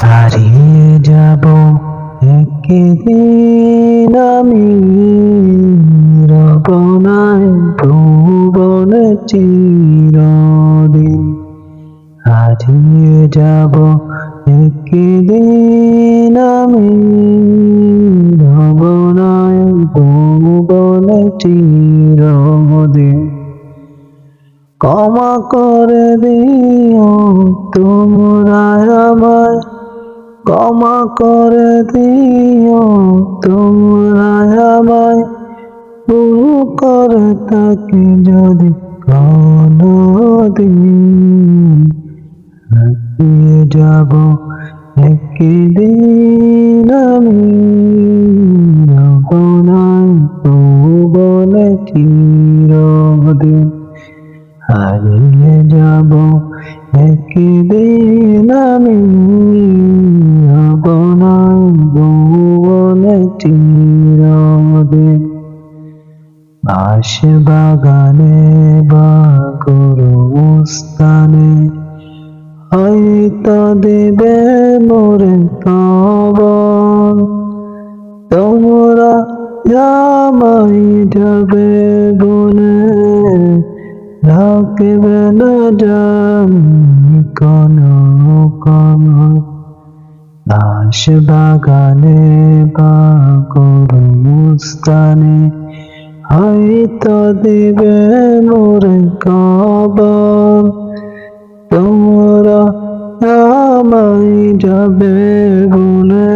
হারিয়ে যাব একদিন আমি রবনায় ভুবনে চিরদিন। হারিয়ে যাব একদিন আমি রবনায় ভুবনে চিরদিন। ক্ষমা করে দিও তোমরা আমায়, ক্ষমা করে দিও তোমরা আমায়, ভুল করে তাকে যদি কোনদিন। হারিয়ে যাব একদিন আমি রবনায় ভুবনে চিরদিন। হারিয়ে যাব একদিন আমি রবনায় ভুবনে চিরদিন। বাঁশবাগানে বা গরুস্থানে হয়তো দেবে মোরে কবর। তোমরা আমায় যাবে বলে রাখবে না জানি কোনো খবর। বাঁশবাগানে বা গরুস্থানে হয়তো দেবে মোরে কবর। তোমরা আমায় যাবে বলে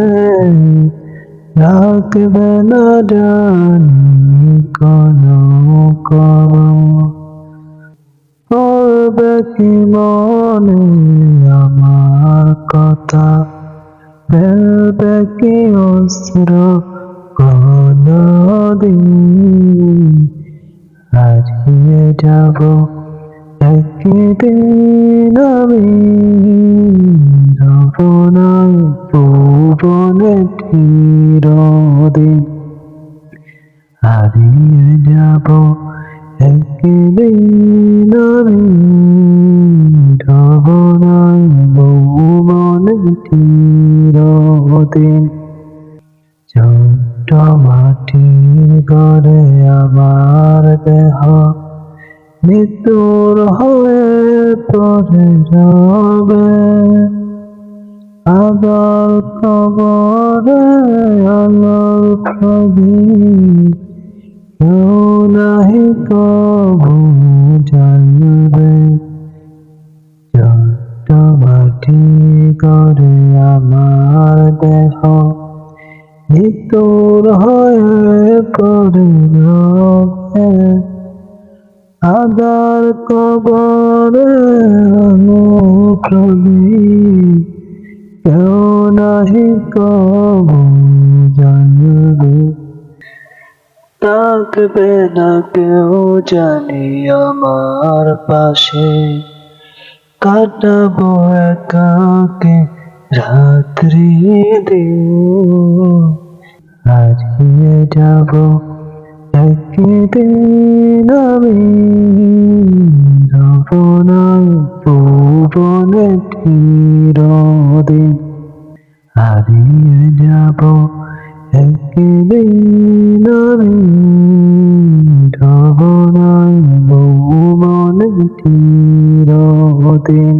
রাখবে না জানি কোনো খবর। পড়বে কি মনে আমার কথা, ফেলবে কি অস্ত্র কোনদিন। হারিয়ে যাব একদিন আমি রবনায় ভুবনে চিরদিন। হারিয়ে যাব একদিন আমি রবনায় ভুবনে চিরদিন। ছোট্ট মাটির ঘরে আমার দেহ মৃত্যুর হয়ে পড়ে যাবে। আবার কবরে আলোর প্রদীপ কেউ নাহি কবু জ্বালবে। ছোট্ট মাটির ঘরে আমার দেহ মৃত্যুর হয়ে পড়ে যাবে। আদার কবরে আলো প্রদীপ কেউ নাহি কবু জ্বালবে। থাকবে না কেউ জানি আমার পাশে, কাটাবো একাকে রাত্রি দিন। হারিয়ে যাব একদিন আমি রবনায় ভুবনে চিরদিন। হারিয়ে যাব একদিন আমি রবনায় ভুবনে চিরদিন।